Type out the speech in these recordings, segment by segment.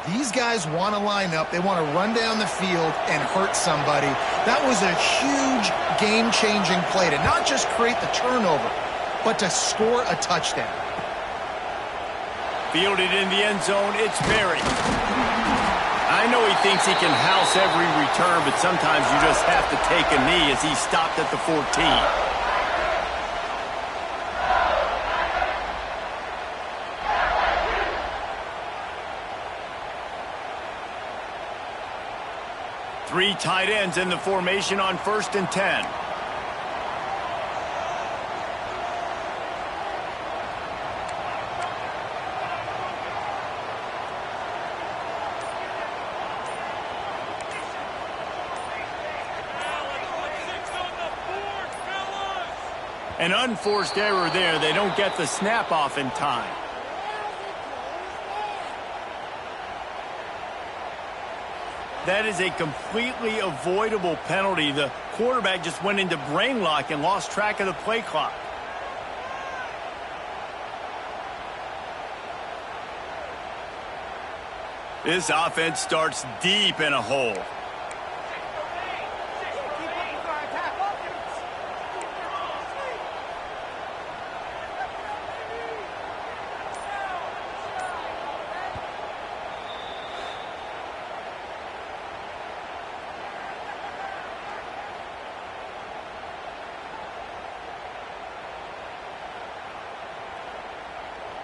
These guys want to line up. They want to run down the field and hurt somebody. That was a huge game-changing play to not just create the turnover, but to score a touchdown. Fielded in the end zone, it's Berry. I know he thinks he can house every return, but sometimes you just have to take a knee as he stopped at the 14. Three tight ends in the formation on 1st and 10. An unforced error there. They don't get the snap off in time. That is a completely avoidable penalty. The quarterback just went into brain lock and lost track of the play clock. This offense starts deep in a hole.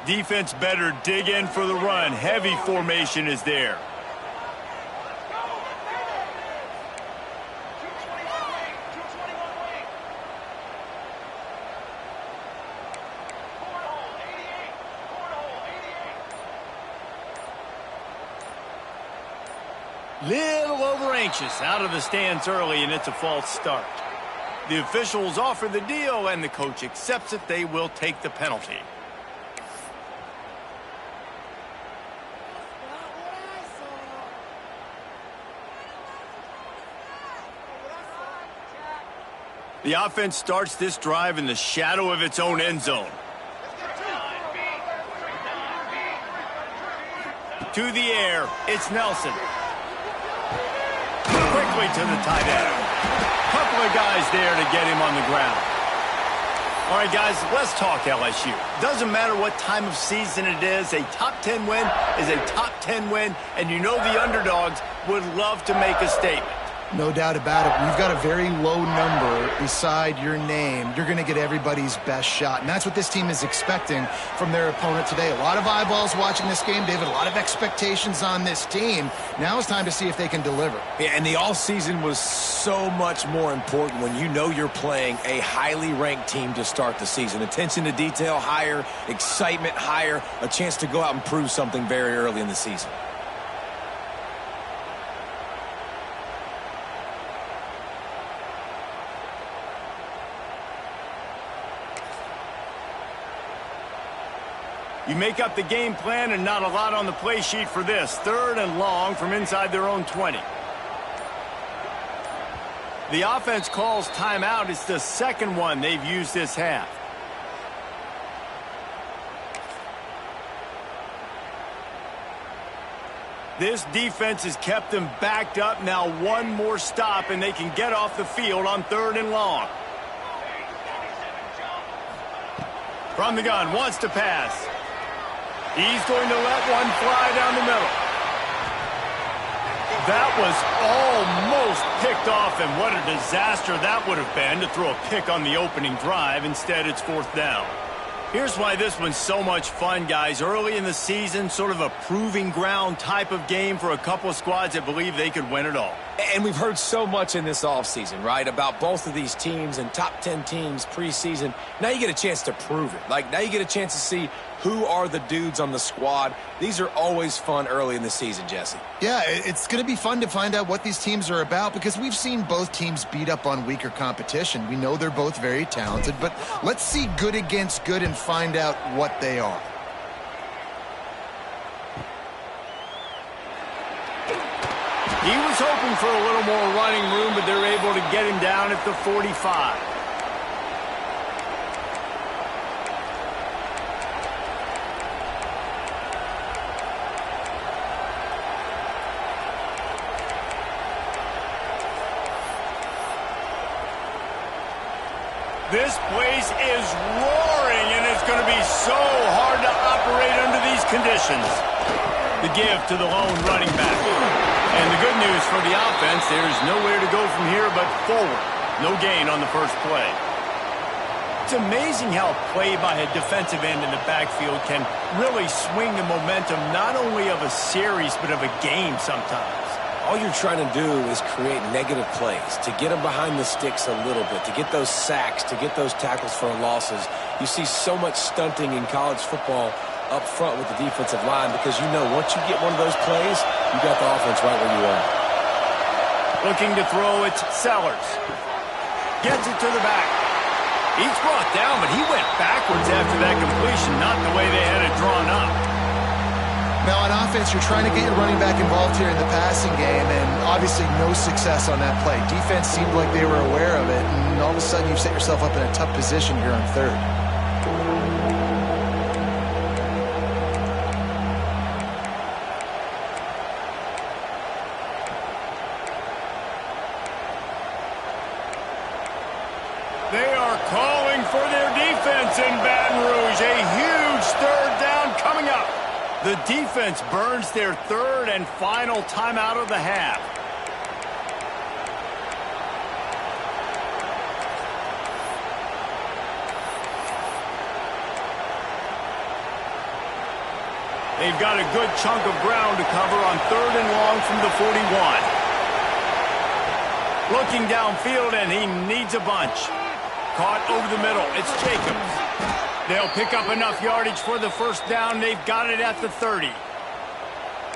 Defense better dig in for the run. Heavy formation is there. Little over anxious, out of the stands early, and it's a false start. The officials offer the deal, and the coach accepts it. They will take the penalty. The offense starts this drive in the shadow of its own end zone. To the air, it's Nelson. Quickly to the tight end. Couple of guys there to get him on the ground. All right, guys, let's talk LSU. Doesn't matter what time of season it is, a top 10 win is a top 10 win, and you know the underdogs would love to make a statement. No doubt about it. When you've got a very low number beside your name, you're going to get everybody's best shot. And that's what this team is expecting from their opponent today. A lot of eyeballs watching this game, David. A lot of expectations on this team. Now it's time to see if they can deliver. Yeah, and the offseason was so much more important when you know you're playing a highly ranked team to start the season. Attention to detail higher, excitement higher, a chance to go out and prove something very early in the season. You make up the game plan and not a lot on the play sheet for this. 3rd and long from inside their own 20. The offense calls timeout. It's the second one they've used this half. This defense has kept them backed up. Now one more stop and they can get off the field on 3rd and long. From the gun, wants to pass. He's going to let one fly down the middle. That was almost picked off, and what a disaster that would have been to throw a pick on the opening drive. Instead, it's 4th down. Here's why this one's so much fun, guys. Early in the season, sort of a proving ground type of game for a couple of squads that believe they could win it all. And we've heard so much in this offseason, right, about both of these teams and top 10 teams preseason. Now you get a chance to prove it. Now you get a chance to see who are the dudes on the squad. These are always fun early in the season, Jesse. Yeah, it's going to be fun to find out what these teams are about because we've seen both teams beat up on weaker competition. We know they're both very talented, but let's see good against good and find out what they are. He was hoping for a little more running room, but they're able to get him down at the 45. This place is roaring, and it's going to be so hard to operate under these conditions. The give to the lone running back. And the good news for the offense, there's nowhere to go from here but forward. No gain on the first play. It's amazing how a play by a defensive end in the backfield can really swing the momentum not only of a series but of a game sometimes. All you're trying to do is create negative plays, to get them behind the sticks a little bit, to get those sacks, to get those tackles for losses. You see so much stunting in college football up front with the defensive line because you know once you get one of those plays, you got the offense right where you are. Looking to throw, it's Sellers. Gets it to the back. He's brought down, but he went backwards after that completion, not the way they had it drawn up. Now, on offense, you're trying to get your running back involved here in the passing game, and obviously no success on that play. Defense seemed like they were aware of it, and all of a sudden you've set yourself up in a tough position here on third. They are calling for their defense in Baton Rouge. A huge third down coming up. The defense burns their third and final timeout of the half. They've got a good chunk of ground to cover on third and long from the 41. Looking downfield, and he needs a bunch. Caught over the middle. It's Jacobs. They'll pick up enough yardage for the first down. They've got it at the 30.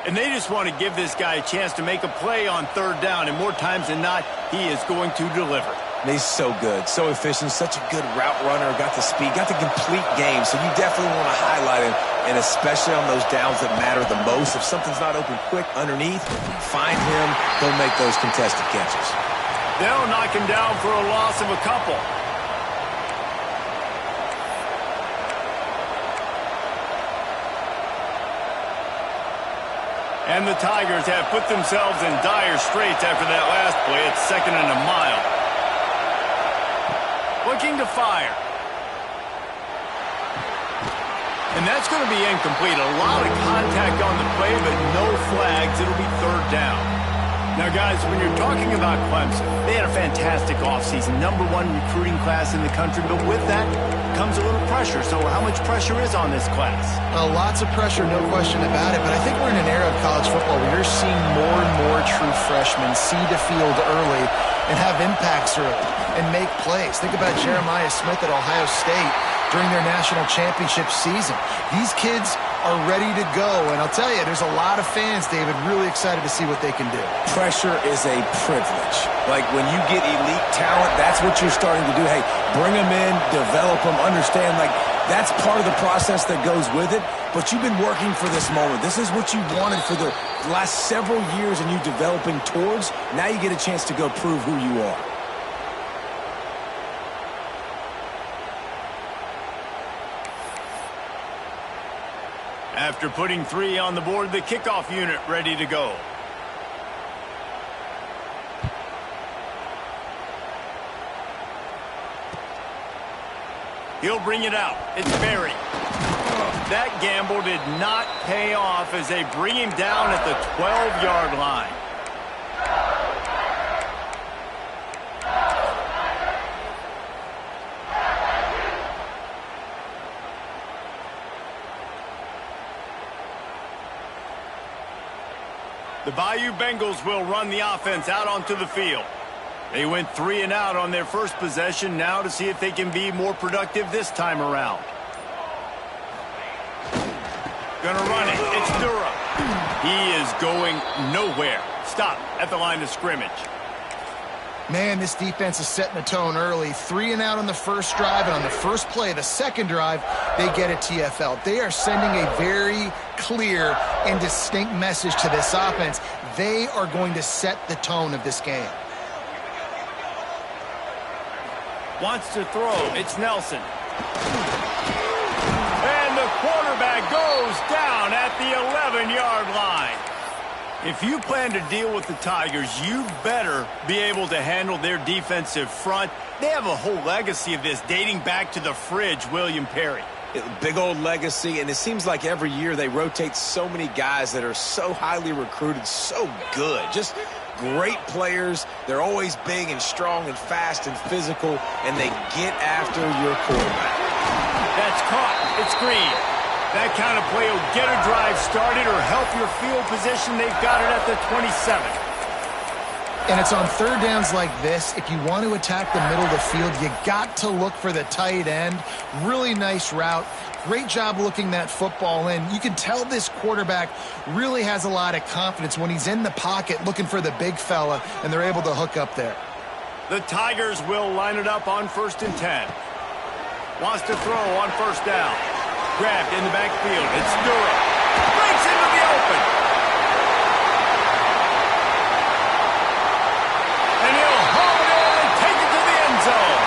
And they just want to give this guy a chance to make a play on third down, and more times than not, he is going to deliver. He's so good, so efficient, such a good route runner, got the speed, got the complete game, so you definitely want to highlight him, and especially on those downs that matter the most. If something's not open quick underneath, find him, he'll make those contested catches. They'll knock him down for a loss of a couple. And the Tigers have put themselves in dire straits after that last play. It's 2nd and a mile. Looking to fire. And that's going to be incomplete. A lot of contact on the play, but no flags. It'll be third down. Now, guys, when you're talking about Clemson, they had a fantastic offseason, #1 recruiting class in the country, but with that comes a little pressure. So how much pressure is on this class? Lots of pressure, no question about it, but I think we're in an era of college football where you're seeing more and more true freshmen see the field early and have impacts early and make plays. Think about Jeremiah Smith at Ohio State during their national championship season. These kids are ready to go, and I'll tell you, there's a lot of fans, David, really excited to see what they can do. Pressure is a privilege. Like when you get elite talent, that's what you're starting to do. Hey, bring them in, develop them, understand, like that's part of the process that goes with it, but you've been working for this moment. This is what you wanted for the last several years and you developing towards. Now you get a chance to go prove who you are. After putting 3 on the board, the kickoff unit ready to go. He'll bring it out. It's Berry. That gamble did not pay off as they bring him down at the 12-yard line. The Bayou Bengals will run the offense out onto the field. They went 3 and out on their first possession, now to see if they can be more productive this time around. Gonna run it. It's Durham. He is going nowhere. Stop at the line of scrimmage. Man, this defense is setting the tone early. 3 and out on the first drive, and on the first play, the second drive, they get a TFL. They are sending a very clear and distinct message to this offense. They are going to set the tone of this game. Wants to throw. It's Nelson. And the quarterback goes down at the 11-yard line. If you plan to deal with the Tigers, you better be able to handle their defensive front. They have a whole legacy of this dating back to the fridge, William Perry. Big old legacy, and it seems like every year they rotate so many guys that are so highly recruited, so good. Just great players. They're always big and strong and fast and physical, and they get after your quarterback. That's caught. It's Green. That kind of play will get a drive started or help your field position. They've got it at the 27. And it's on third downs like this. If you want to attack the middle of the field, you got to look for the tight end. Really nice route. Great job looking that football in. You can tell this quarterback really has a lot of confidence when he's in the pocket looking for the big fella, and they're able to hook up there. The Tigers will line it up on 1st and 10. Wants to throw on 1st down. Grabbed in the backfield. It's Durham. Breaks into the open. And he'll haul it in and take it to the end zone.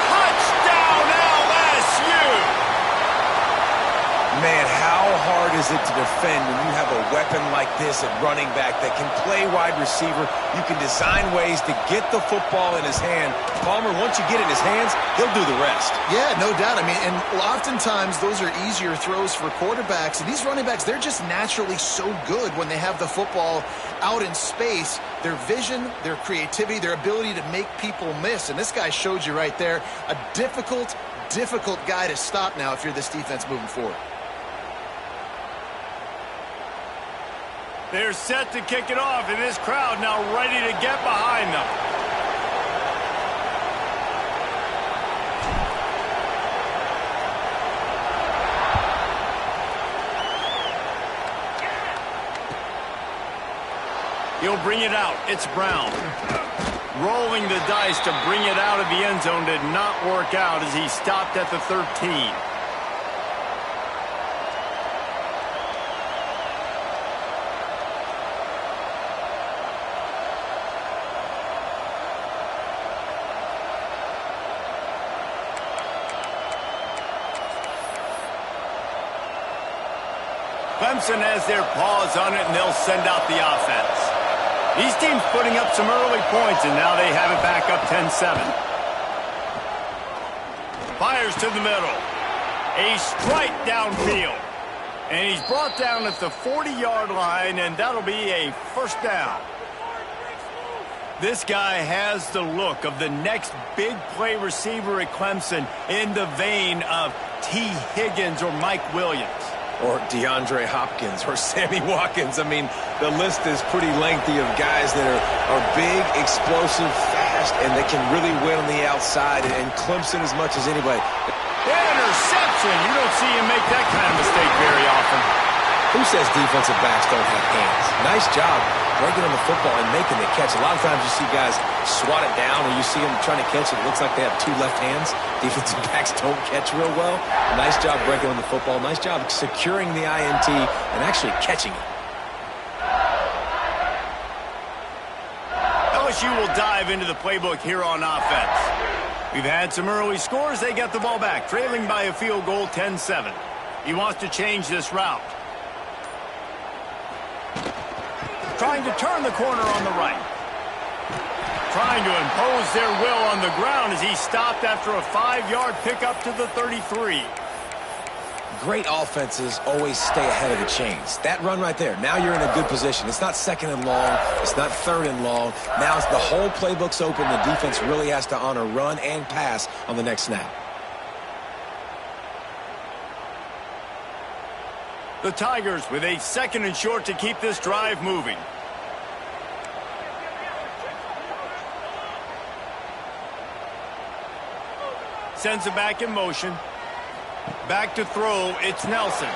Touchdown LSU! Man, how hard is it to defend when you have a weapon like this at running back that can play wide receiver? You can design ways to get the football in his hand. Palmer, once you get it in his hands, he'll do the rest. Yeah, no doubt. I mean, and oftentimes those are easier throws for quarterbacks. And these running backs, they're just naturally so good when they have the football out in space. Their vision, their creativity, their ability to make people miss. And this guy showed you right there, a difficult guy to stop now if you're this defense moving forward. They're set to kick it off, and this crowd now ready to get behind them. He'll bring it out. It's Brown. Rolling the dice to bring it out of the end zone did not work out as he stopped at the 13. Clemson has their paws on it, and they'll send out the offense. These teams putting up some early points, and now they have it back up 10-7. Fires to the middle. A strike downfield. And he's brought down at the 40-yard line, and that'll be a 1st down. This guy has the look of the next big play receiver at Clemson in the vein of T. Higgins or Mike Williams. Or DeAndre Hopkins or Sammy Watkins. I mean, the list is pretty lengthy of guys that are big, explosive, fast, and they can really win on the outside. And Clemson as much as anybody. Interception! You don't see him make that kind of mistake very often. Who says defensive backs don't have hands? Nice job breaking on the football and making the catch. A lot of times you see guys swat it down or you see them trying to catch it. It looks like they have 2 left hands. Defensive backs don't catch real well. Nice job breaking on the football. Nice job securing the INT and actually catching it. LSU will dive into the playbook here on offense. We've had some early scores. They get the ball back, trailing by a field goal 10-7. He wants to change this route. Trying to turn the corner on the right. Trying to impose their will on the ground as he stopped after a 5-yard pickup to the 33. Great offenses always stay ahead of the chains. That run right there, now you're in a good position. It's not 2nd and long. It's not 3rd and long. Now it's the whole playbook's open. The defense really has to honor run and pass on the next snap. The Tigers with a 2nd and short to keep this drive moving. Sends it back in motion. Back to throw. It's Nelson.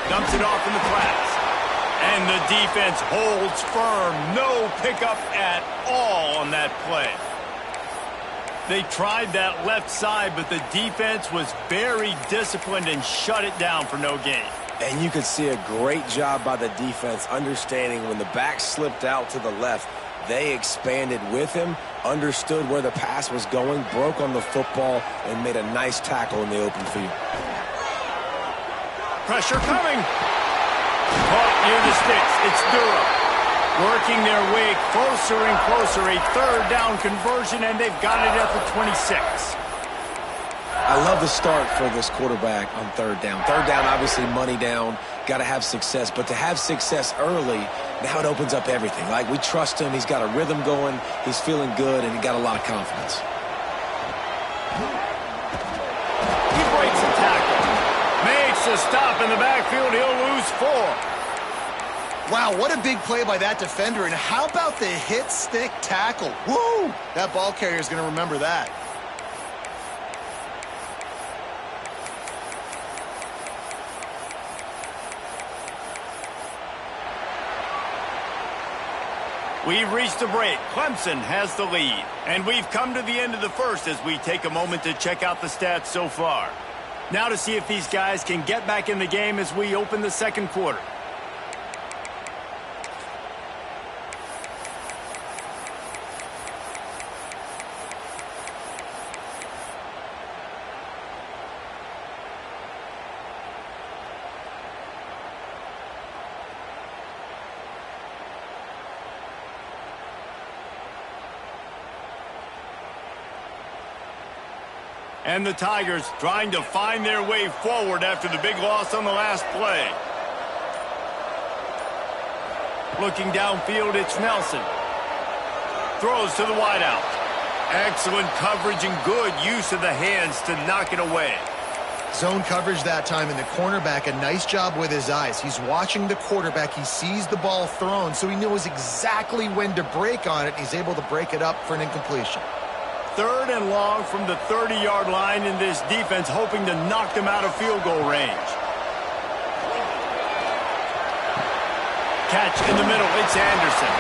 Dumps it off in the flats. And the defense holds firm. No pickup at all on that play. They tried that left side, but the defense was very disciplined and shut it down for no gain. And you could see a great job by the defense understanding when the back slipped out to the left, they expanded with him, understood where the pass was going, broke on the football, and made a nice tackle in the open field. Pressure coming. Caught near the sticks. It's Durham. Working their way closer and closer. A third down conversion, and they've got it at the 26. I love the start for this quarterback on third down. Third down, obviously money down, got to have success. But to have success early, now it opens up everything. Like, we trust him. He's got a rhythm going. He's feeling good, and he got a lot of confidence. He breaks a tackle. Makes a stop in the backfield. He'll lose 4. Wow, what a big play by that defender. And how about the hit-stick tackle? Woo! That ball carrier is going to remember that. We've reached a break. Clemson has the lead. And we've come to the end of the first as we take a moment to check out the stats so far. Now to see if these guys can get back in the game as we open the second quarter. And the Tigers trying to find their way forward after the big loss on the last play. Looking downfield, it's Nelson. Throws to the wideout. Excellent coverage and good use of the hands to knock it away. Zone coverage that time, and the cornerback, a nice job with his eyes. He's watching the quarterback. He sees the ball thrown, so he knows exactly when to break on it. He's able to break it up for an incompletion. Third and long from the 30-yard line in this defense, hoping to knock them out of field goal range. Catch in the middle, it's Anderson.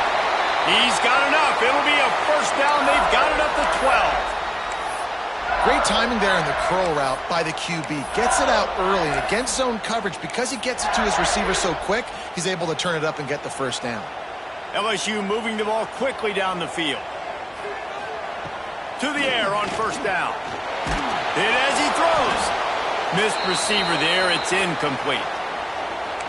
He's got enough. It'll be a first down. They've got it up to 12. Great timing there in the curl route by the QB. Gets it out early, and against zone coverage, because he gets it to his receiver so quick, he's able to turn it up and get the first down. LSU moving the ball quickly down the field. To the air on first down. Hit as he throws. Missed receiver there. It's incomplete.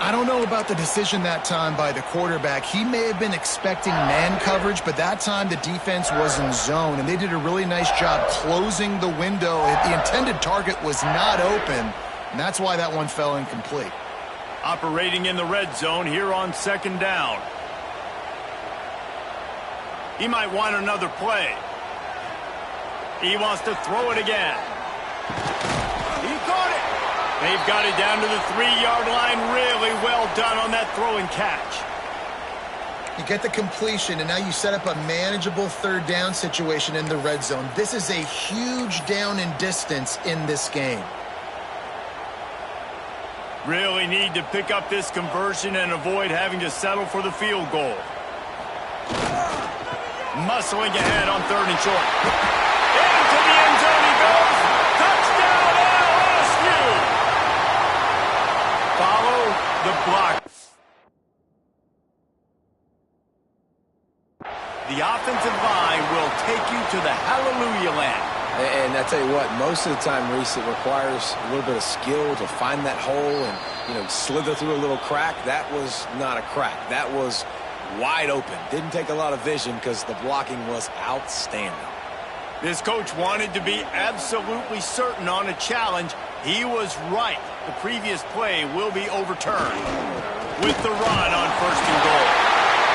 I don't know about the decision that time by the quarterback. He may have been expecting man coverage, but that time the defense was in zone, and they did a really nice job closing the window. The intended target was not open, and that's why that one fell incomplete. Operating in the red zone here on second down. He might want another play. He wants to throw it again. He caught it. They've got it down to the 3-yard line. Really well done on that throw and catch. You get the completion, and now you set up a manageable third down situation in the red zone. This is a huge down in distance in this game. Really need to pick up this conversion and avoid having to settle for the field goal. Muscling ahead on third and short. Into the end zone he goes. Touchdown LSU. Follow the block. The offensive line will take you to the hallelujah land. And I tell you what, most of the time, Reese, it requires a little bit of skill to find that hole and, slither through a little crack. That was not a crack. That was wide open. Didn't take a lot of vision because the blocking was outstanding. This coach wanted to be absolutely certain on a challenge. He was right. The previous play will be overturned. With the run on first and goal.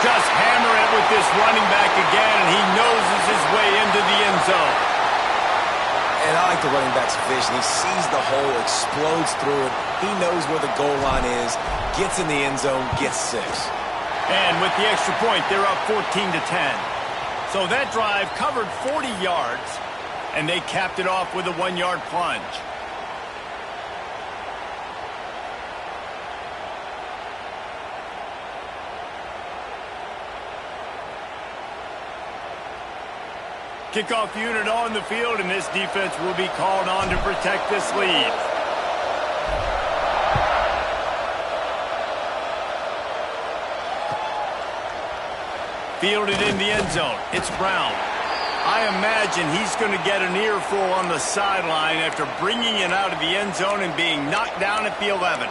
Just hammer it with this running back again, and he noses his way into the end zone. And I like the running back's vision. He sees the hole, explodes through it. He knows where the goal line is, gets in the end zone, gets 6. And with the extra point, they're up 14-10. So that drive covered 40 yards, and they capped it off with a 1-yard plunge. Kickoff unit on the field, and this defense will be called on to protect this lead. Fielded in the end zone. It's Brown. I imagine he's going to get an earful on the sideline after bringing it out of the end zone and being knocked down at the 11.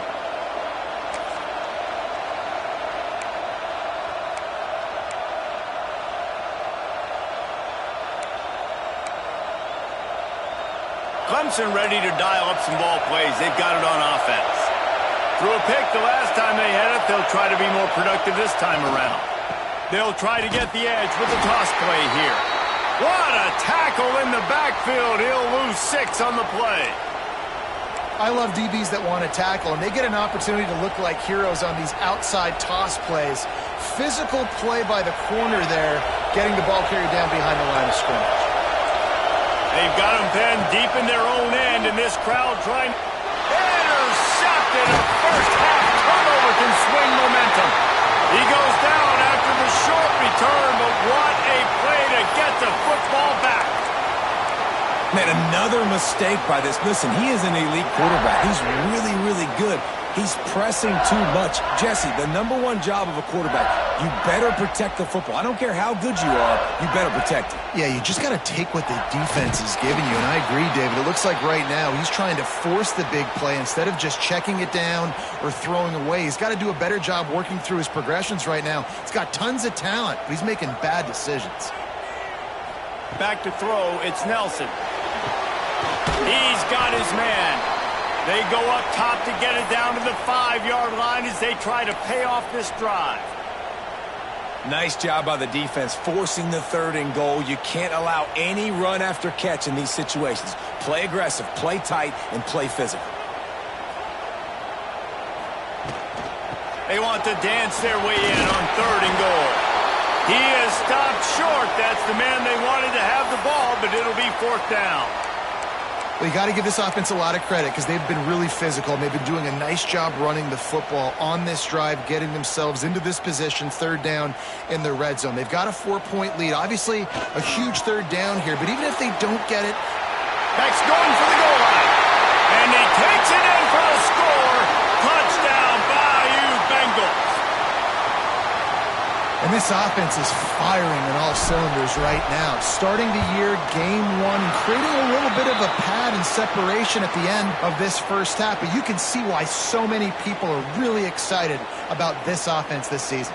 Clemson ready to dial up some ball plays. They've got it on offense. Threw a pick the last time they had it. They'll try to be more productive this time around. They'll try to get the edge with the toss play here. What a tackle in the backfield. He'll lose 6 on the play. I love DBs that want to tackle, and they get an opportunity to look like heroes on these outside toss plays. Physical play by the corner there, getting the ball carried down behind the line of scrimmage. They've got him pinned deep in their own end, and this crowd trying... Intercepted! A first-half turnover can swing momentum. He goes down after the short return, but what a play to get the football back. Man, another mistake by this. Listen, he is an elite quarterback. He's really, really good. He's pressing too much. Jesse, the #1 job of a quarterback, you better protect the football. I don't care how good you are, you better protect it. Yeah, you just got to take what the defense is giving you, and I agree, David. It looks like right now he's trying to force the big play instead of just checking it down or throwing away. He's got to do a better job working through his progressions right now. He's got tons of talent, but he's making bad decisions. Back to throw, it's Nelson. He's got his man. They go up top to get it down to the 5-yard line as they try to pay off this drive. Nice job by the defense forcing the 3rd and goal. You can't allow any run after catch in these situations. Play aggressive, play tight, and play physical. They want to dance their way in on 3rd and goal. He is stopped short. That's the man they wanted to have the ball, but it'll be 4th down. Well, you got to give this offense a lot of credit because they've been really physical, and they've been doing a nice job running the football on this drive, getting themselves into this position, 3rd down in the red zone. They've got a 4-point lead. Obviously, a huge 3rd down here, but even if they don't get it... Beck's going for the goal line, and he takes it in for a score. Touchdown, Bayou Bengals. And this offense is firing on all cylinders right now. Starting the year, game 1, creating a little bit of a pad and separation at the end of this first half. But you can see why so many people are really excited about this offense this season.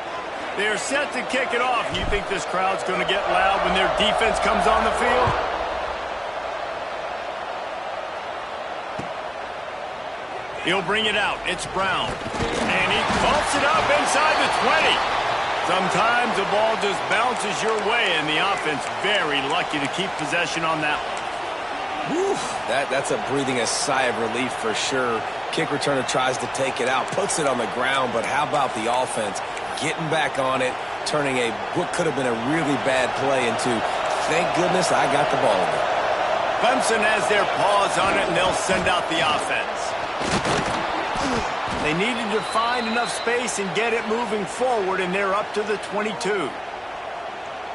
They're set to kick it off. You think this crowd's going to get loud when their defense comes on the field? He'll bring it out. It's Brown. And he bumps it up inside the 20. Sometimes the ball just bounces your way, and the offense very lucky to keep possession on that one. Whew, that's breathing a sigh of relief for sure. Kick returner tries to take it out, puts it on the ground, but how about the offense getting back on it, turning what could have been a really bad play into, thank goodness I got the ball in. Clemson has their paws on it, and they'll send out the offense. They needed to find enough space and get it moving forward, and they're up to the 22.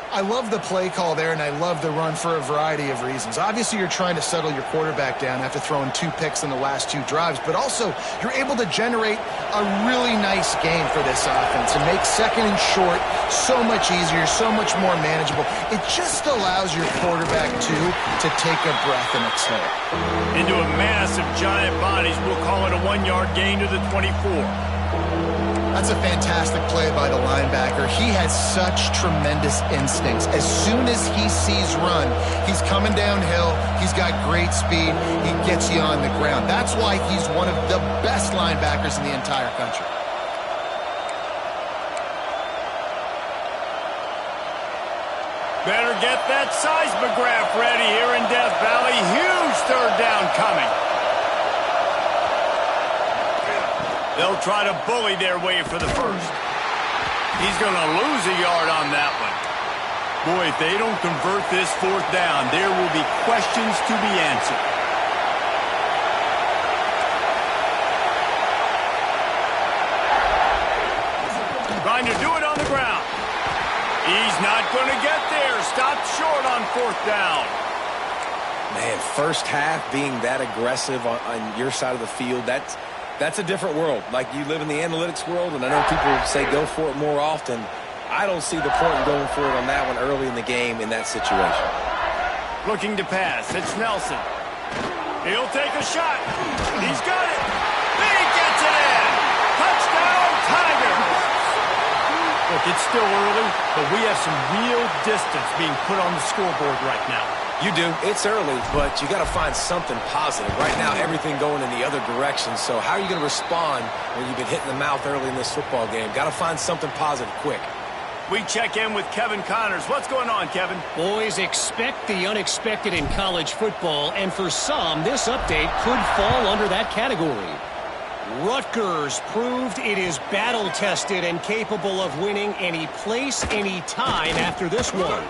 I love the play call there, and I love the run for a variety of reasons. Obviously, you're trying to settle your quarterback down after throwing 2 picks in the last 2 drives, but also you're able to generate a really nice game for this offense and make 2nd and short so much easier, so much more manageable. It just allows your quarterback to take a breath and exhale. Into a massive giant bodies, we'll call it a 1-yard gain to the 24. That's a fantastic play by the linebacker. He has such tremendous instincts. As soon as he sees run, he's coming downhill. He's got great speed. He gets you on the ground. That's why he's one of the best linebackers in the entire country. Better get that seismograph ready here in Death Valley. Huge 3rd down coming. They'll try to bully their way for the first. He's going to lose a yard on that one. Boy, if they don't convert this 4th down, there will be questions to be answered. Trying to do it on the ground. He's not going to get there. Stopped short on 4th down. Man, first half being that aggressive on your side of the field, that's a different world. Like, you live in the analytics world, and I know people say go for it more often. I don't see the point in going for it on that one early in the game in that situation. Looking to pass. It's Nelson. He'll take a shot. He's got it. He gets it in. Touchdown, Tigers. Look, it's still early, but we have some real distance being put on the scoreboard right now. You do. It's early, but you got to find something positive. Right now, everything going in the other direction. So how are you going to respond when you've been hit in the mouth early in this football game? Got to find something positive quick. We check in with Kevin Connors. What's going on, Kevin? Boys, expect the unexpected in college football, and for some, this update could fall under that category. Rutgers proved it is battle-tested and capable of winning any place, any time after this one.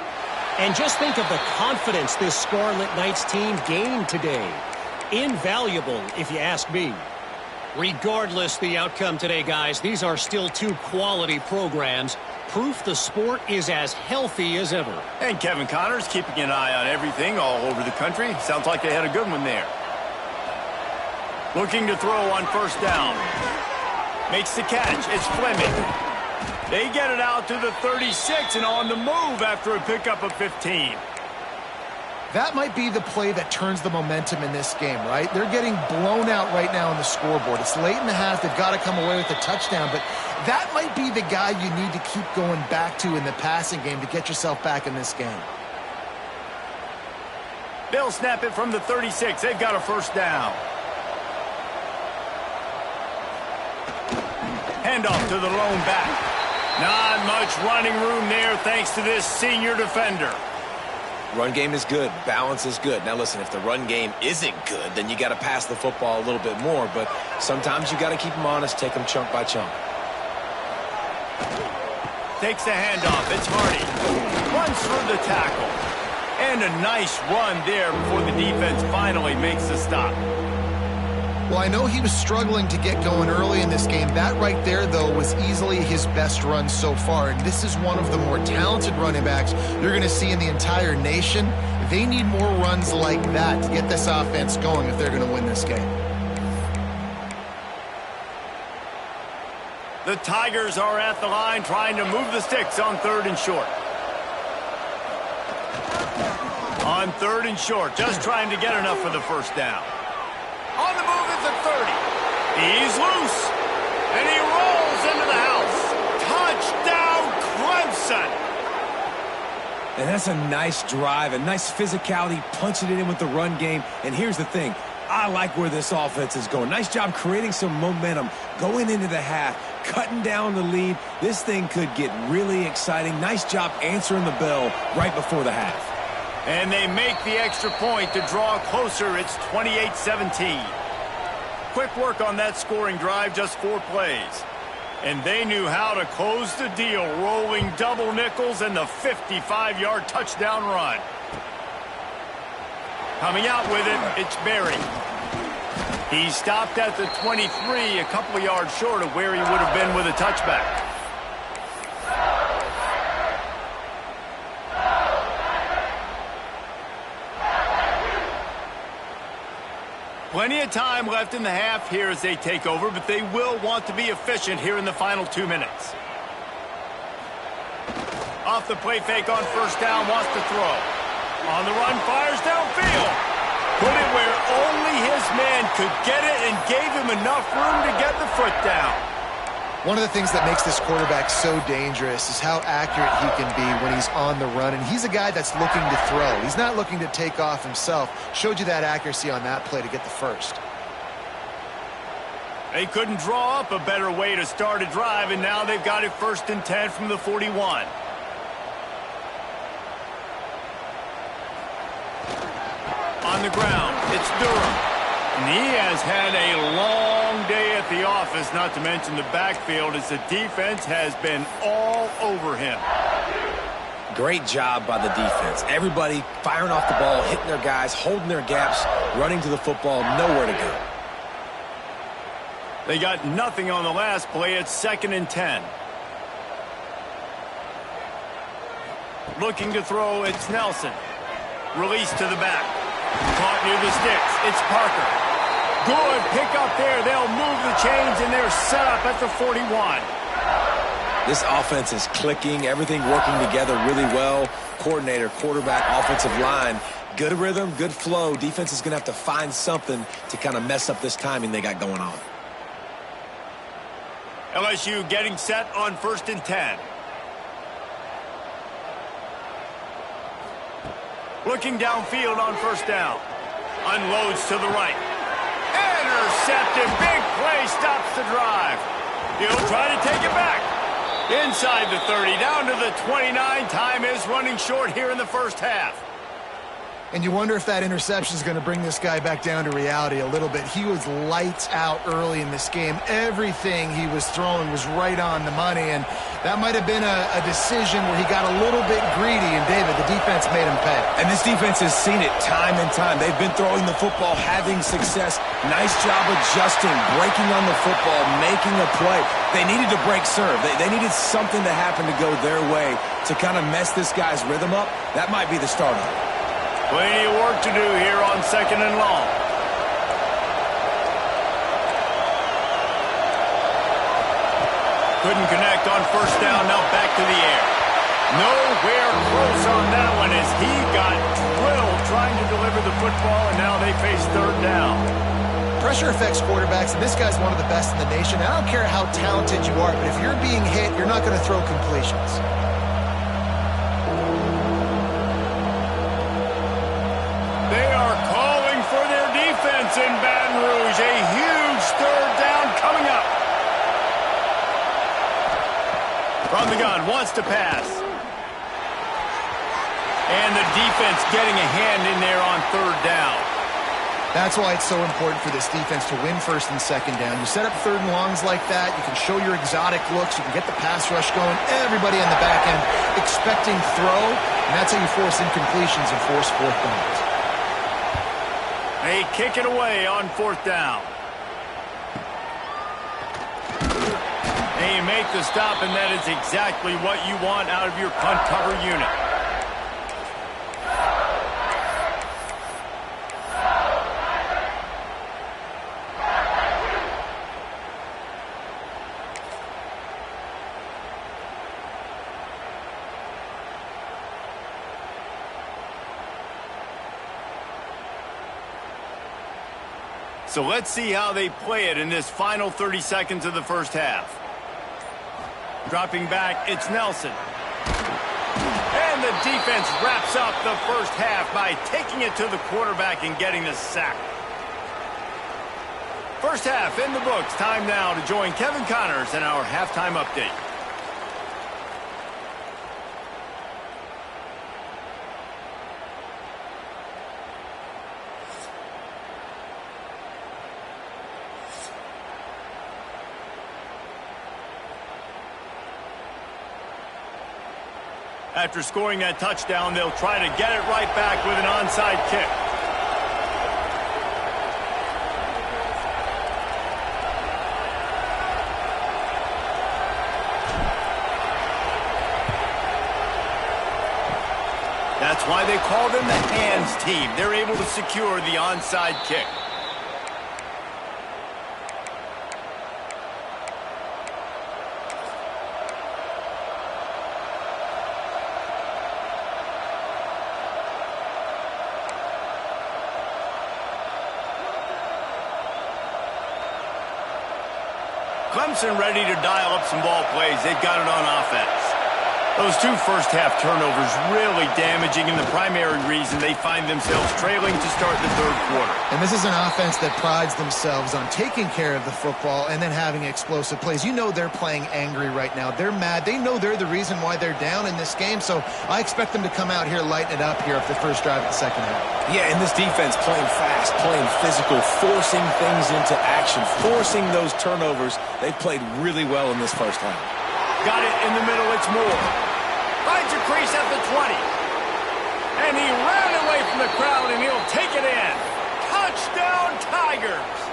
And just think of the confidence this Scarlet Knights team gained today. Invaluable, if you ask me. Regardless the outcome today, guys, these are still two quality programs. Proof the sport is as healthy as ever. And Kevin Connors keeping an eye on everything all over the country. Sounds like they had a good one there. Looking to throw on first down. Makes the catch. It's Fleming. They get it out to the 36 and on the move after a pickup of 15. That might be the play that turns the momentum in this game, right? They're getting blown out right now on the scoreboard. It's late in the half. They've got to come away with a touchdown, but that might be the guy you need to keep going back to in the passing game to get yourself back in this game. They'll snap it from the 36. They've got a first down. Handoff to the lone back. Not much running room there thanks to this senior defender. Run game is good. Balance is good. Now, listen, if the run game isn't good, then you got to pass the football a little bit more. But sometimes you got to keep them honest, take them chunk by chunk. Takes the handoff. It's Hardy. Runs through the tackle. And a nice run there before the defense finally makes the stop. Well, I know he was struggling to get going early in this game. That right there, though, was easily his best run so far. And this is one of the more talented running backs you're going to see in the entire nation. They need more runs like that to get this offense going if they're going to win this game. The Tigers are at the line trying to move the sticks on 3rd and short. On 3rd and short, just trying to get enough for the first down. On the move at the 30. He's loose. And he rolls into the house. Touchdown, Clemson. And that's a nice drive, a nice physicality, punching it in with the run game. And here's the thing. I like where this offense is going. Nice job creating some momentum, going into the half, cutting down the lead. This thing could get really exciting. Nice job answering the bell right before the half. And they make the extra point to draw closer. It's 28-17. Quick work on that scoring drive, just 4 plays. And they knew how to close the deal, rolling double nickels and the 55-yard touchdown run. Coming out with it, it's Berry. He stopped at the 23, a couple of yards short of where he would have been with a touchback. Plenty of time left in the half here as they take over, but they will want to be efficient here in the final 2 minutes. Off the play fake on first down, wants to throw. On the run, fires downfield. Put it where only his man could get it and gave him enough room to get the foot down. One of the things that makes this quarterback so dangerous is how accurate he can be when he's on the run. And he's a guy that's looking to throw. He's not looking to take off himself. Showed you that accuracy on that play to get the first. They couldn't draw up a better way to start a drive, and now they've got it 1st and 10 from the 41. On the ground, it's Durham. And he has had a long day at the office, not to mention the backfield, as the defense has been all over him. Great job by the defense. Everybody firing off the ball, hitting their guys, holding their gaps, running to the football, nowhere to go. They got nothing on the last play. It's 2nd and 10. Looking to throw, it's Nelson. Release to the back. Caught near the sticks. It's Parker. Good pick up there. They'll move the chains, and they're set up at the 41. This offense is clicking. Everything working together really well. Coordinator, quarterback, offensive line. Good rhythm, good flow. Defense is going to have to find something to kind of mess up this timing they got going on. LSU getting set on 1st and 10. Looking downfield on first down. Unloads to the right. Intercepted. Big play stops the drive. He'll try to take it back. Inside the 30, down to the 29. Time is running short here in the first half. And you wonder if that interception is going to bring this guy back down to reality a little bit. He was lights out early in this game. Everything he was throwing was right on the money, and that might have been a decision where he got a little bit greedy, and David, the defense made him pay. And this defense has seen it time and time. They've been throwing the football, having success. Nice job adjusting, breaking on the football, making a play. They needed to break serve. They needed something to happen to go their way to kind of mess this guy's rhythm up. That might be the start of it. Plenty of work to do here on 2nd and long. Couldn't connect on first down. Now back to the air. Nowhere close on that one as he got drilled trying to deliver the football, and now they face 3rd down. Pressure affects quarterbacks, and this guy's one of the best in the nation. I don't care how talented you are, but if you're being hit, you're not going to throw completions. In Baton Rouge, a huge 3rd down coming up. From the gun, wants to pass. And the defense getting a hand in there on 3rd down. That's why it's so important for this defense to win 1st and 2nd down. You set up 3rd and longs like that, you can show your exotic looks, you can get the pass rush going, everybody on the back end expecting throw, and that's how you force incompletions and force 4th downs. They kick it away on 4th down. They make the stop, and that is exactly what you want out of your punt cover unit. So let's see how they play it in this final 30 seconds of the first half. Dropping back, it's Nelson. And the defense wraps up the first half by taking it to the quarterback and getting the sack. First half in the books. Time now to join Kevin Connors in our halftime update. After scoring that touchdown, they'll try to get it right back with an onside kick. That's why they call them the hands team. They're able to secure the onside kick. Clemson ready to dial up some ball plays. They've got it on offense. Those 2 first-half turnovers really damaging, and the primary reason they find themselves trailing to start the 3rd quarter. And this is an offense that prides themselves on taking care of the football and then having explosive plays. You know they're playing angry right now. They're mad. They know they're the reason why they're down in this game, so I expect them to come out here, lighten it up here for the first drive of the 2nd half. Yeah, and this defense playing fast, playing physical, forcing things into action, forcing those turnovers. They played really well in this first half. Got it in the middle, it's Moore. Finds a crease at the 20. And he ran away from the crowd, and he'll take it in. Touchdown, Tigers!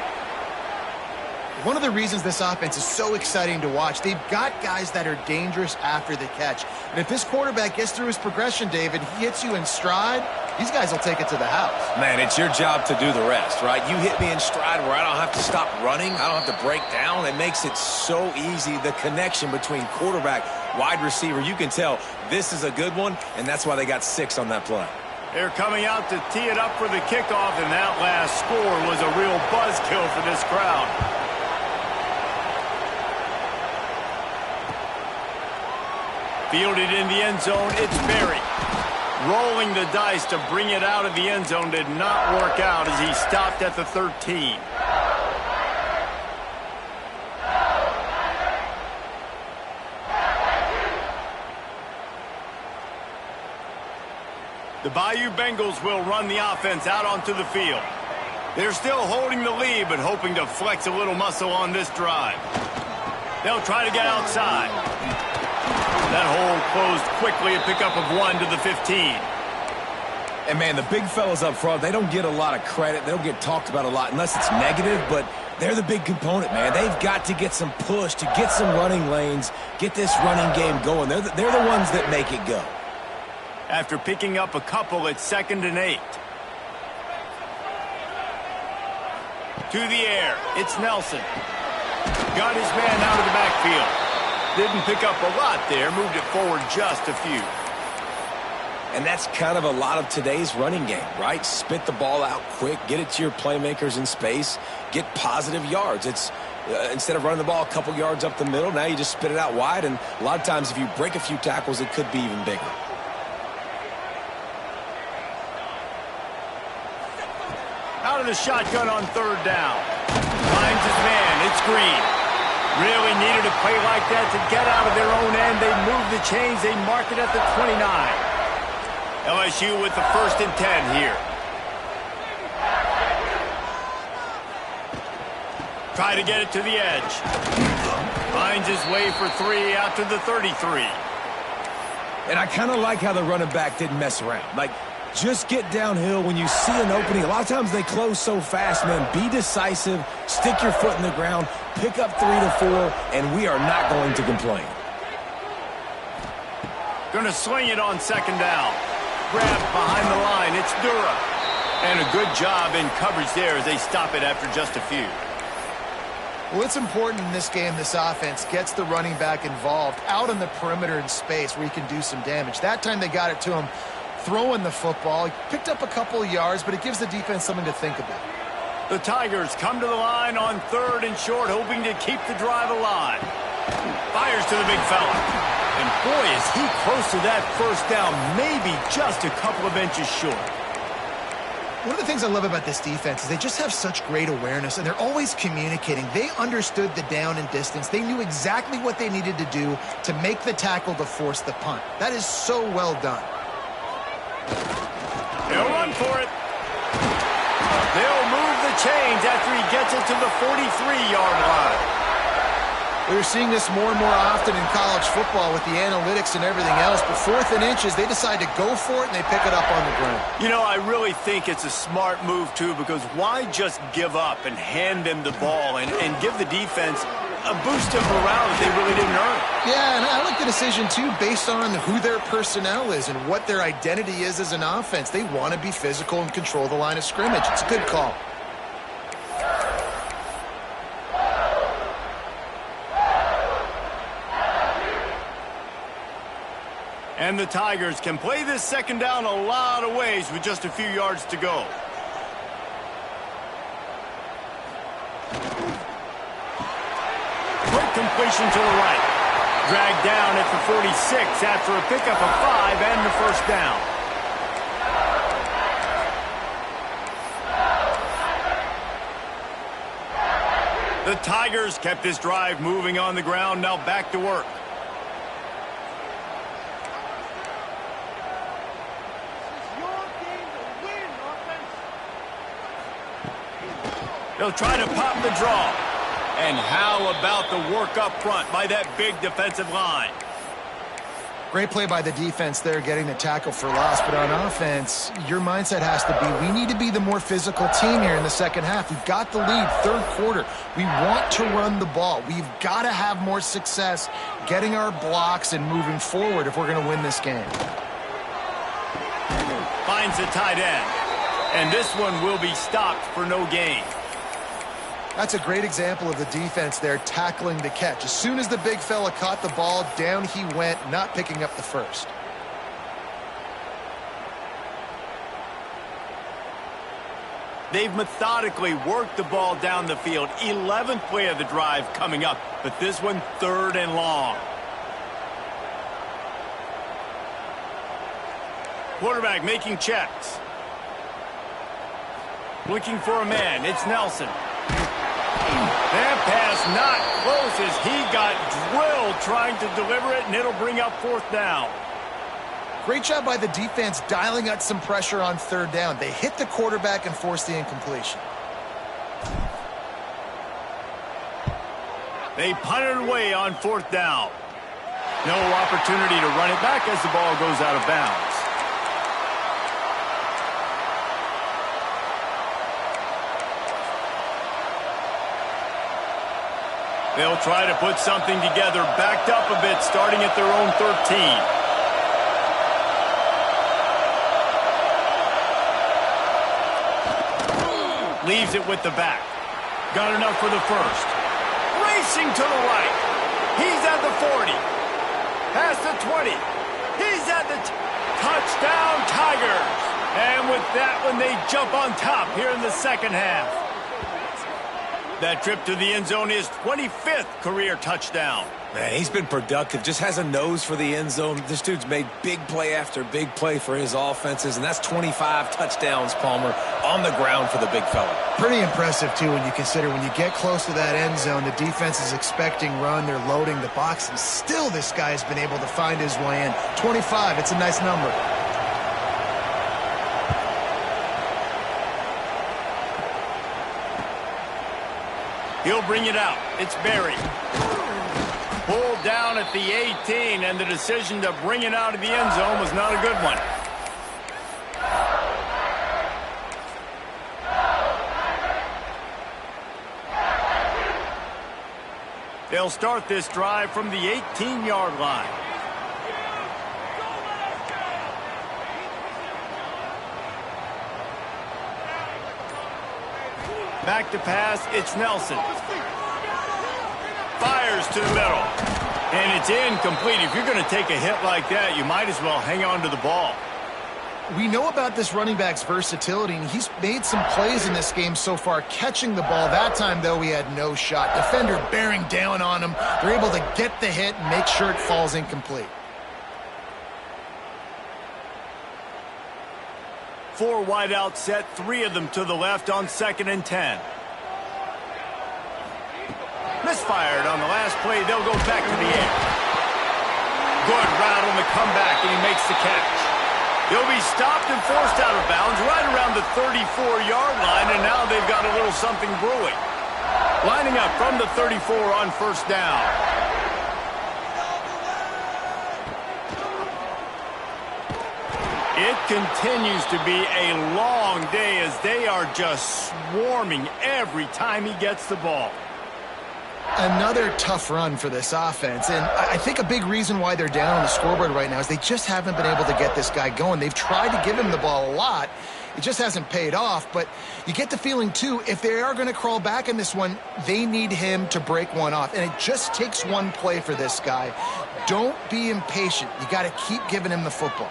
One of the reasons this offense is so exciting to watch, they've got guys that are dangerous after the catch. And if this quarterback gets through his progression, David, he hits you in stride, these guys will take it to the house. Man, it's your job to do the rest, right? You hit me in stride where I don't have to stop running. I don't have to break down. It makes it so easy, the connection between quarterback, wide receiver. You can tell this is a good one, and that's why they got 6 on that play. They're coming out to tee it up for the kickoff, and that last score was a real buzzkill for this crowd. Fielded in the end zone, it's Berry. Rolling the dice to bring it out of the end zone did not work out as he stopped at the 13. The Bayou Bengals will run the offense out onto the field. They're still holding the lead, but hoping to flex a little muscle on this drive. They'll try to get outside. That hole closed quickly, a pickup of 1 to the 15. And, man, the big fellas up front, they don't get a lot of credit. They don't get talked about a lot unless it's negative, but they're the big component, man. They've got to get some push, to get some running lanes, get this running game going. They're the ones that make it go. After picking up a couple, it's 2nd and 8. To the air, it's Nelson. Got his man out of the backfield. Didn't pick up a lot there, moved it forward just a few. And that's kind of a lot of today's running game, right? Spit the ball out quick, get it to your playmakers in space, get positive yards. It's instead of running the ball a couple yards up the middle, now you just spit it out wide, and a lot of times if you break a few tackles, it could be even bigger. Out of the shotgun on 3rd down. Finds his man. It's Green. Really needed a play like that to get out of their own end. They move the chains. They mark it at the 29. LSU with the 1st and 10 here. Try to get it to the edge. Finds his way for 3 out to the 33. And I kind of like how the running back didn't mess around. Like, just get downhill when you see an opening. A lot of times they close so fast, man. Be decisive, stick your foot in the ground, pick up 3 to 4, and we are not going to complain. Going to sling it on 2nd down. Grabbed behind the line. It's Dura. And a good job in coverage there as they stop it after just a few. Well, it's important in this game this offense gets the running back involved out on the perimeter in space where he can do some damage. That time they got it to him throwing the football. He picked up a couple of yards, but it gives the defense something to think about. The Tigers come to the line on 3rd and short, hoping to keep the drive alive. Fires to the big fella. And boy, is he close to that 1st down, maybe just a couple of inches short. One of the things I love about this defense is they just have such great awareness, and they're always communicating. They understood the down and distance. They knew exactly what they needed to do to make the tackle to force the punt. That is so well done. They'll run for it. They'll move the chains after he gets it to the 43-yard line. We're seeing this more and more often in college football with the analytics and everything else, but 4th and inches, they decide to go for it, and they pick it up on the ground. You know, I really think it's a smart move, too, because why just give up and hand them the ball and give the defense a boost of morale that they really didn't earn? Yeah, and I like the decision, too, based on who their personnel is and what their identity is as an offense. They want to be physical and control the line of scrimmage. It's a good call. And the Tigers can play this 2nd down a lot of ways with just a few yards to go. Quick completion to the right. Dragged down at the 46 after a pickup of 5 and the 1st down. The Tigers kept this drive moving on the ground, now back to work. They'll try to pop the draw. And how about the work up front by that big defensive line? Great play by the defense there, getting the tackle for loss. But on offense, your mindset has to be, we need to be the more physical team here in the 2nd half. We've got the lead, 3rd quarter. We want to run the ball. We've got to have more success getting our blocks and moving forward if we're going to win this game. Finds the tight end. And this one will be stopped for no gain. That's a great example of the defense there tackling the catch. As soon as the big fella caught the ball, down he went, not picking up the first. They've methodically worked the ball down the field. 11th play of the drive coming up, but this one 3rd and long. Quarterback making checks. Looking for a man. It's Nelson. That pass not close as he got drilled trying to deliver it, and it'll bring up fourth down. Great job by the defense dialing up some pressure on third down. They hit the quarterback and forced the incompletion. They punted away on fourth down. No opportunity to run it back as the ball goes out of bounds. They'll try to put something together, backed up a bit, starting at their own 13. Leaves it with the back. Got enough for the first. Racing to the right. He's at the 40. Past the 20. He's at the touchdown Tigers. And with that one, they jump on top here in the second half. That trip to the end zone is 25th career touchdown. Man, he's been productive. Just has a nose for the end zone. This dude's made big play after big play for his offenses, and that's 25 touchdowns, Palmer, on the ground for the big fella. Pretty impressive, too, when you consider when you get close to that end zone, the defense is expecting run, they're loading the box, and still this guy's been able to find his way in. 25, it's a nice number. He'll bring it out. It's Berry. Pulled down at the 18, and the decision to bring it out of the end zone was not a good one. They'll start this drive from the 18-yard line. Back to pass, it's Nelson. Fires to the middle. And it's incomplete. If you're going to take a hit like that, you might as well hang on to the ball. We know about this running back's versatility, and he's made some plays in this game so far, catching the ball. That time, though, he had no shot. Defender bearing down on him. They're able to get the hit and make sure it falls incomplete. 4 wide out set, 3 of them to the left on 2nd and 10. Misfired on the last play. They'll go back to the air. Good route on the comeback, and he makes the catch. He'll be stopped and forced out of bounds right around the 34-yard line, and now they've got a little something brewing. Lining up from the 34 on first down. It continues to be a long day as they are just swarming every time he gets the ball. Another tough run for this offense, and I think a big reason why they're down on the scoreboard right now is they just haven't been able to get this guy going. They've tried to give him the ball a lot. It just hasn't paid off, but you get the feeling, too, if they are going to crawl back in this one, they need him to break one off, and it just takes one play for this guy. Don't be impatient. You got to keep giving him the football.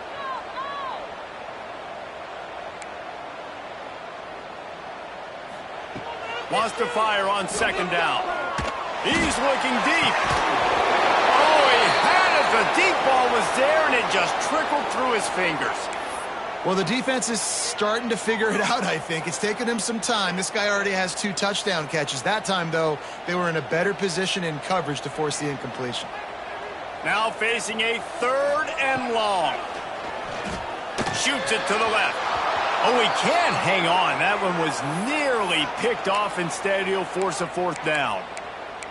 Wants to fire on 2nd down. He's looking deep. Oh, he had it. The deep ball was there, and it just trickled through his fingers. Well, the defense is starting to figure it out, I think. It's taken him some time. This guy already has 2 touchdown catches. That time, though, they were in a better position in coverage to force the incompletion. Now facing a 3rd and long. Shoots it to the left. Oh, he can't hang on. That one was nearly picked off. Instead, he'll force a 4th down.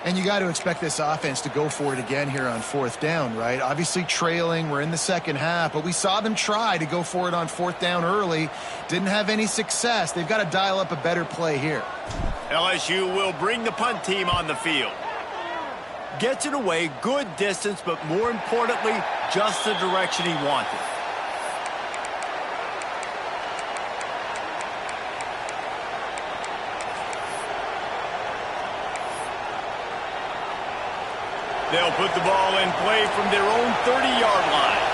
And you got to expect this offense to go for it again here on 4th down, right? Obviously trailing. We're in the second half, but we saw them try to go for it on 4th down early. Didn't have any success. They've got to dial up a better play here. LSU will bring the punt team on the field. Gets it away, good distance, but more importantly, just the direction he wanted. They'll put the ball in play from their own 30-yard line.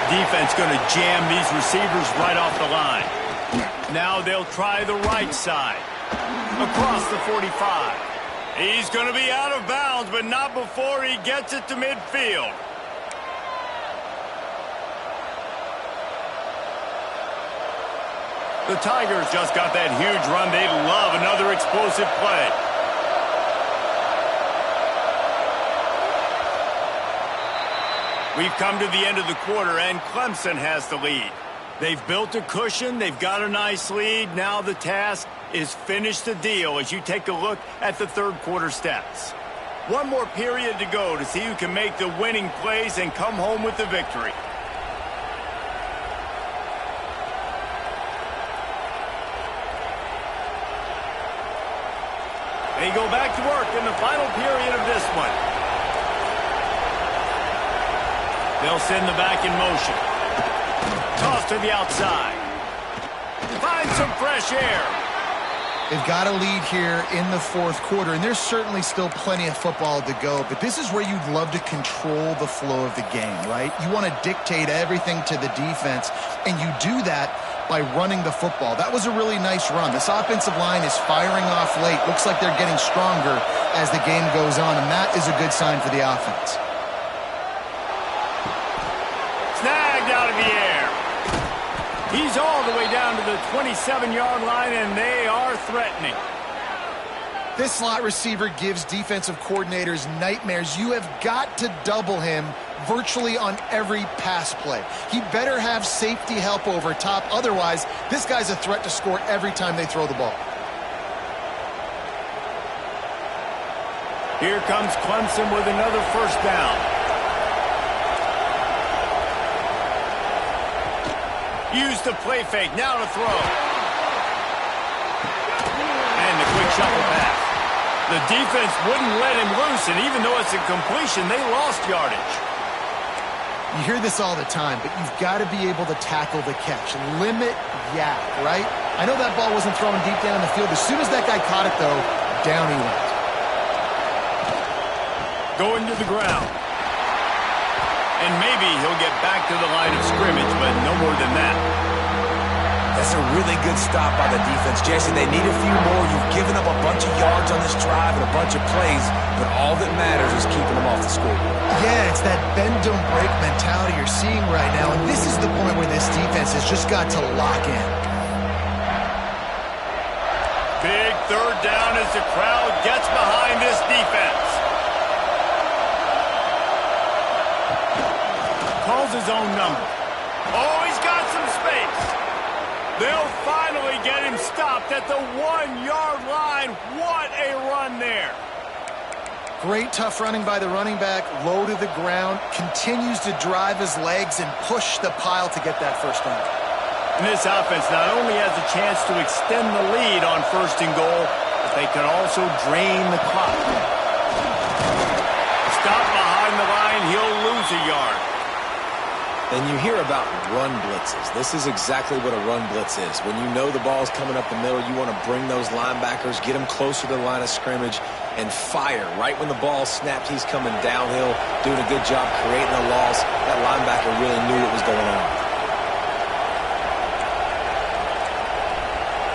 Defense going to jam these receivers right off the line. Now they'll try the right side. Across the 45. He's going to be out of bounds, but not before he gets it to midfield. The Tigers just got that huge run. They'd love another explosive play. We've come to the end of the quarter, and Clemson has the lead. They've built a cushion. They've got a nice lead. Now the task is finish the deal as you take a look at the third quarter stats. One more period to go to see who can make the winning plays and come home with the victory. They go back to work in the final period of this one. They'll send the back in motion. Toss to the outside. Find some fresh air. They've got a lead here in the fourth quarter, and there's certainly still plenty of football to go, but this is where you'd love to control the flow of the game, right? You want to dictate everything to the defense, and you do that by running the football. That was a really nice run. This offensive line is firing off late. Looks like they're getting stronger as the game goes on, and that is a good sign for the offense. Snagged out of the air. He's all the way down to the 27-yard line, and they are threatening. This slot receiver gives defensive coordinators nightmares. You have got to double him virtually on every pass play. He better have safety help over top. Otherwise, this guy's a threat to score every time they throw the ball. Here comes Clemson with another first down. Use the play fake, now to throw. And the quick shuffle pass. The defense wouldn't let him loose, and even though it's a completion, they lost yardage. You hear this all the time, but you've got to be able to tackle the catch. Limit yak, right? I know that ball wasn't thrown deep down the field. As soon as that guy caught it, though, down he went. Going to the ground. And maybe he'll get back to the line of scrimmage, but no more than that. That's a really good stop by the defense, Jason. They need a few more. You've given up a bunch of yards on this drive and a bunch of plays, but all that matters is keeping them off the scoreboard. Yeah, it's that bend, don't break mentality you're seeing right now, and this is the point where this defense has just got to lock in. Big third down as the crowd gets behind this defense. Calls his own number. Oh, he's got some space. They'll finally get him stopped at the 1-yard line. What a run there. Great tough running by the running back, low to the ground, continues to drive his legs and push the pile to get that first down. And this offense not only has a chance to extend the lead on first and goal, but they can also drain the clock. Stop behind the line, he'll lose a yard. And you hear about run blitzes. This is exactly what a run blitz is. When you know the ball's coming up the middle, you want to bring those linebackers, get them closer to the line of scrimmage, and fire. Right when the ball snapped, he's coming downhill, doing a good job creating a loss. That linebacker really knew what was going on.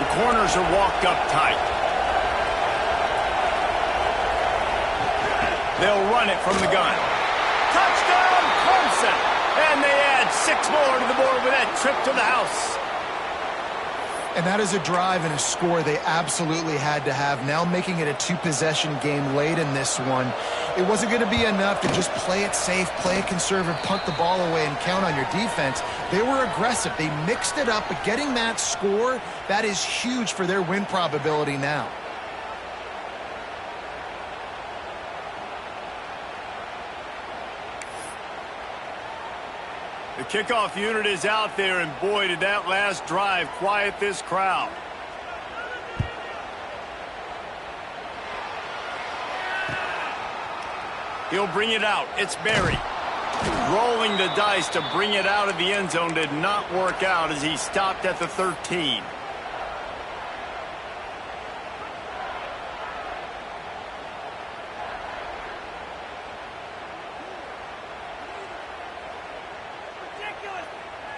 The corners are walked up tight. They'll run it from the gun. Touchdown, Clemson! And they add 6 more to the board with that trip to the house. And that is a drive and a score they absolutely had to have. Now making it a 2-possession game late in this one. It wasn't going to be enough to just play it safe, play it conservative, punt the ball away, and count on your defense. They were aggressive. They mixed it up, but getting that score, that is huge for their win probability now. The kickoff unit is out there, and boy, did that last drive quiet this crowd. He'll bring it out. It's Berry. Rolling the dice to bring it out of the end zone did not work out as he stopped at the 13.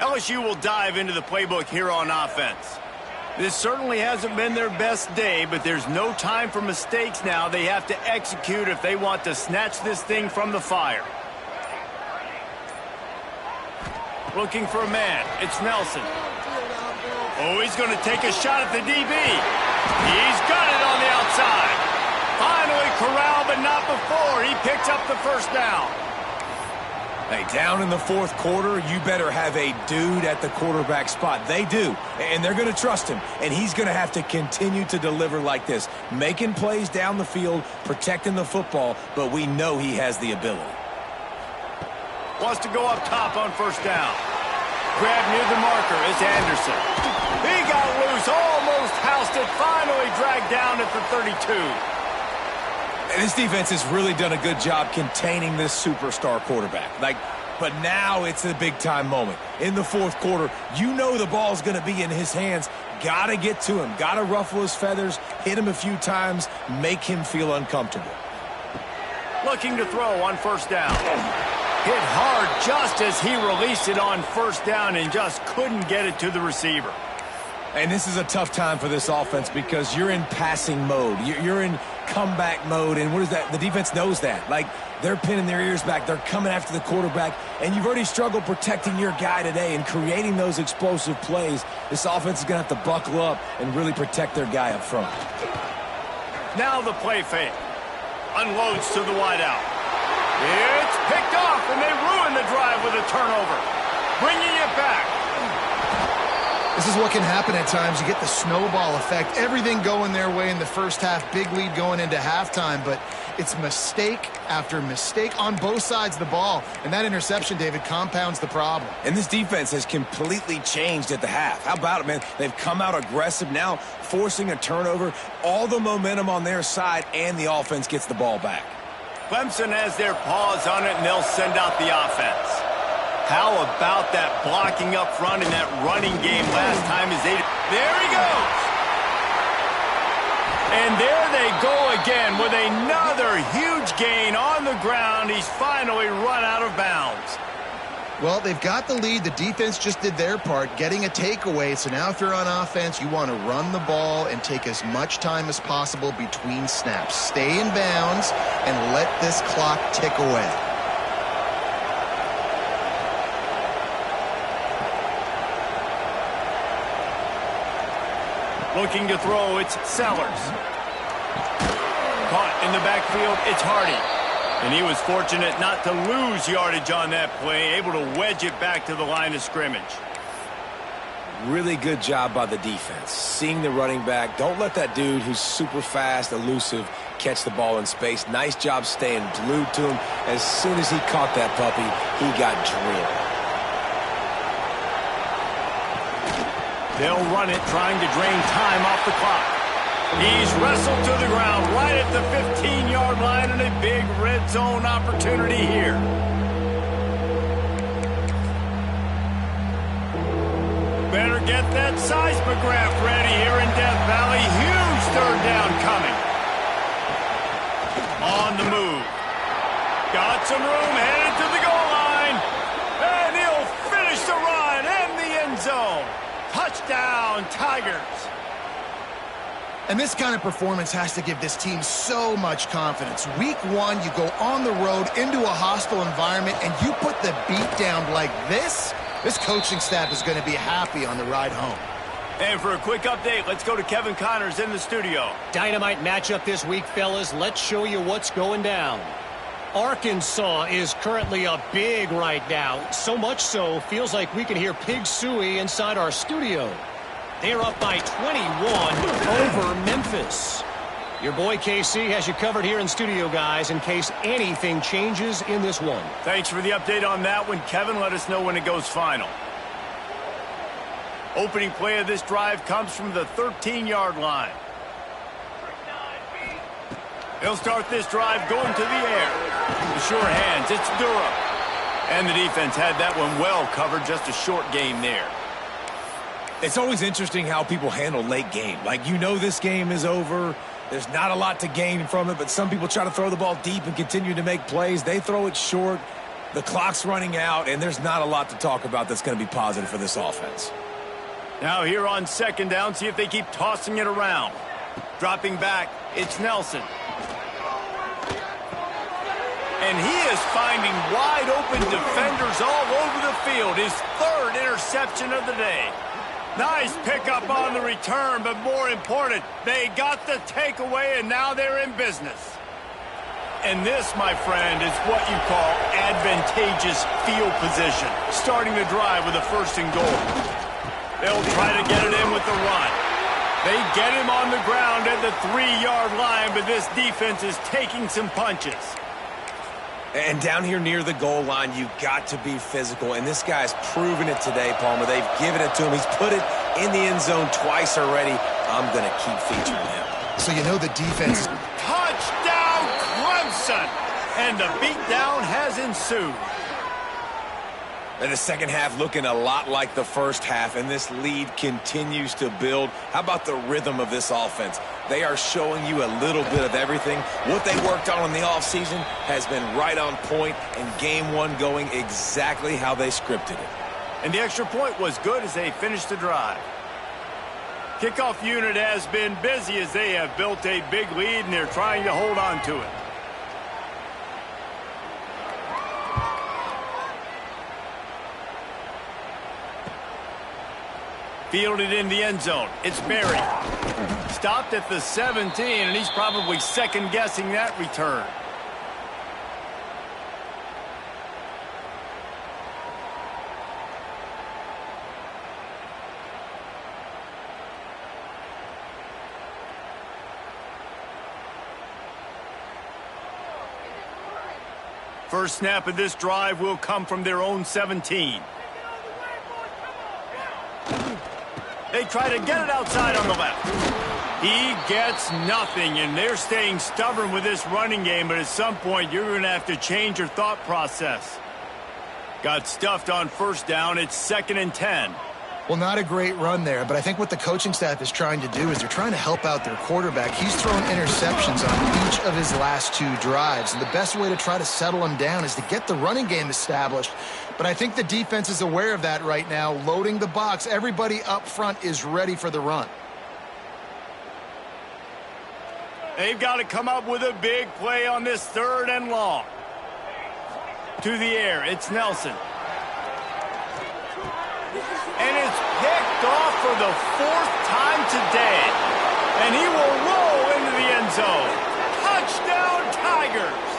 LSU will dive into the playbook here on offense. This certainly hasn't been their best day, but there's no time for mistakes now. They have to execute if they want to snatch this thing from the fire. Looking for a man. It's Nelson. Oh, he's going to take a shot at the DB. He's got it on the outside. Finally corralled, but not before. He picks up the first down. Hey, down in the fourth quarter, you better have a dude at the quarterback spot. They do, and they're going to trust him, and he's going to have to continue to deliver like this, making plays down the field, protecting the football, but we know he has the ability. Wants to go up top on first down. Grab near the marker is Anderson. He got loose, almost housed it, finally dragged down at the 32. And this defense has really done a good job containing this superstar quarterback. But now it's a big-time moment. In the fourth quarter, you know the ball's going to be in his hands. Got to get to him. Got to ruffle his feathers, hit him a few times, make him feel uncomfortable. Looking to throw on first down. Hit hard just as he released it on first down and just couldn't get it to the receiver. And this is a tough time for this offense because you're in passing mode. You're in comeback mode, and what is that? The defense knows that. They're pinning their ears back. They're coming after the quarterback, and you've already struggled protecting your guy today and creating those explosive plays. This offense is going to have to buckle up and really protect their guy up front. Now the play fake. Unloads to the wideout. It's picked off, and they ruin the drive with a turnover. Bringing it back. This is what can happen at times. You get the snowball effect. Everything going their way in the first half. Big lead going into halftime, but it's mistake after mistake on both sides of the ball. And that interception, David, compounds the problem. And this defense has completely changed at the half. How about it, man? They've come out aggressive now, forcing a turnover. All the momentum on their side, and the offense gets the ball back. Clemson has their paws on it, and they'll send out the offense. How about that blocking up front in that running game last time as they... There he goes! And there they go again with another huge gain on the ground. He's finally run out of bounds. Well, they've got the lead. The defense just did their part, getting a takeaway. So now if you're on offense, you want to run the ball and take as much time as possible between snaps. Stay in bounds and let this clock tick away. Looking to throw, it's Sellers. Caught in the backfield, it's Hardy. And he was fortunate not to lose yardage on that play, able to wedge it back to the line of scrimmage. Really good job by the defense. Seeing the running back. Don't let that dude who's super fast, elusive, catch the ball in space. Nice job staying glued to him. As soon as he caught that puppy, he got drilled. They'll run it, trying to drain time off the clock. He's wrestled to the ground right at the 15-yard line, and a big red zone opportunity here. Better get that seismograph ready here in Death Valley. Huge third down coming. On the move. Got some room, headed to the goal line. And he'll finish the run in the end zone. Touchdown, Tigers. And this kind of performance has to give this team so much confidence. Week one, you go on the road into a hostile environment, and you put the beat down like this. This coaching staff is going to be happy on the ride home. And for a quick update, let's go to Kevin Connors in the studio. Dynamite matchup this week, fellas. Let's show you what's going down. Arkansas is currently up big right now. So much so, feels like we can hear Pig Suey inside our studio. They're up by 21 over Memphis. Your boy KC has you covered here in studio, guys, in case anything changes in this one. Thanks for the update on that one, Kevin. Let us know when it goes final. Opening play of this drive comes from the 13-yard line. They'll start this drive going to the air. The sure hands, it's Durham. And the defense had that one well covered, just a short game there. It's always interesting how people handle late game. You know this game is over. There's not a lot to gain from it, but some people try to throw the ball deep and continue to make plays. They throw it short. The clock's running out, and there's not a lot to talk about that's going to be positive for this offense. Now here on second down, see if they keep tossing it around. Dropping back, it's Nelson. And he is finding wide open defenders all over the field. His third interception of the day. Nice pickup on the return, but more important, they got the takeaway, and now they're in business. And this, my friend, is what you call advantageous field position, starting the drive with a 1st and goal. They'll try to get it in with the run. They get him on the ground at the 3-yard line, but this defense is taking some punches. And down here near the goal line, you've got to be physical. And this guy's proven it today, Palmer. They've given it to him. He's put it in the end zone twice already. I'm going to keep featuring him. So you know the defense. Touchdown, Clemson! And the beatdown has ensued. And the second half looking a lot like the first half, and this lead continues to build. How about the rhythm of this offense? They are showing you a little bit of everything. What they worked on in the offseason has been right on point, and game one going exactly how they scripted it. And the extra point was good as they finished the drive. Kickoff unit has been busy as they have built a big lead, and they're trying to hold on to it. Fielded in the end zone. It's Berry. Stopped at the 17, and he's probably second-guessing that return. First snap of this drive will come from their own 17. They try to get it outside on the left. He gets nothing, and they're staying stubborn with this running game, but at some point you're going to have to change your thought process. Got stuffed on 1st down. It's 2nd and 10. Well, not a great run there, but I think what the coaching staff is trying to do is they're trying to help out their quarterback. He's thrown interceptions on each of his last 2 drives, and the best way to try to settle him down is to get the running game established. But I think the defense is aware of that right now, loading the box. Everybody up front is ready for the run. They've got to come up with a big play on this 3rd and long. To the air, it's Nelson. And it's picked off for the 4th time today. And he will roll into the end zone. Touchdown, Tigers!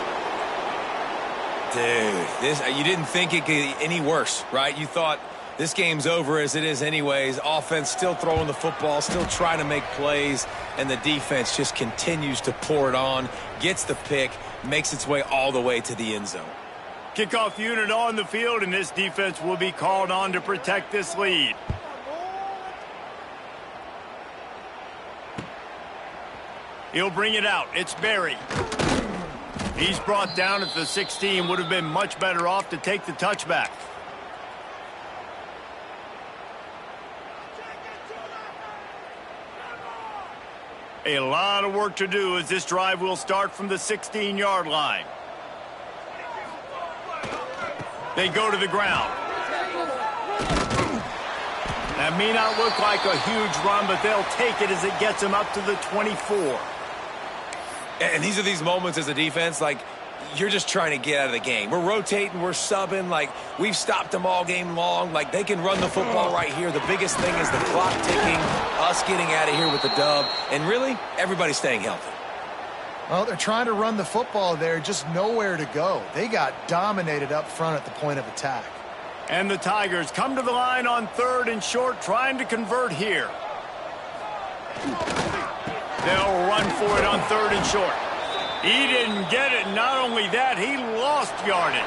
Dude, you didn't think it could get any worse, right? You thought this game's over as it is anyways. Offense still throwing the football, still trying to make plays, and the defense just continues to pour it on, gets the pick, makes its way all the way to the end zone. Kickoff unit on the field, and this defense will be called on to protect this lead. He'll bring it out. It's Berry. He's brought down at the 16. Would have been much better off to take the touchback. A lot of work to do as this drive will start from the 16-yard line. They go to the ground. That may not look like a huge run, but they'll take it as it gets them up to the 24. And these are these moments as a defense, like, you're just trying to get out of the game. We're rotating, we're subbing, like, we've stopped them all game long. Like, they can run the football right here. The biggest thing is the clock ticking, us getting out of here with the dub, and really, everybody staying healthy. Well, they're trying to run the football there, just nowhere to go. They got dominated up front at the point of attack. And the Tigers come to the line on 3rd and short, trying to convert here. They'll run for it on 3rd and short. He didn't get it. Not only that, he lost yardage.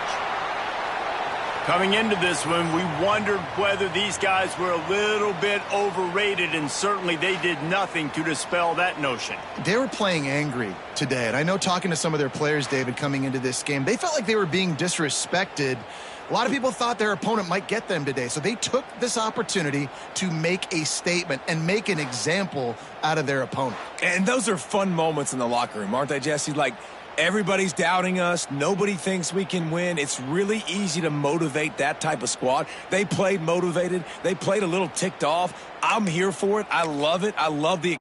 Coming into this one, we wondered whether these guys were a little bit overrated, and certainly they did nothing to dispel that notion. They were playing angry today, and I know talking to some of their players, David, coming into this game, they felt like they were being disrespected. A lot of people thought their opponent might get them today, so they took this opportunity to make a statement and make an example out of their opponent. And those are fun moments in the locker room, aren't they, Jesse? Like, everybody's doubting us. Nobody thinks we can win. It's really easy to motivate that type of squad. They played motivated. They played a little ticked off. I'm here for it. I love it. I love the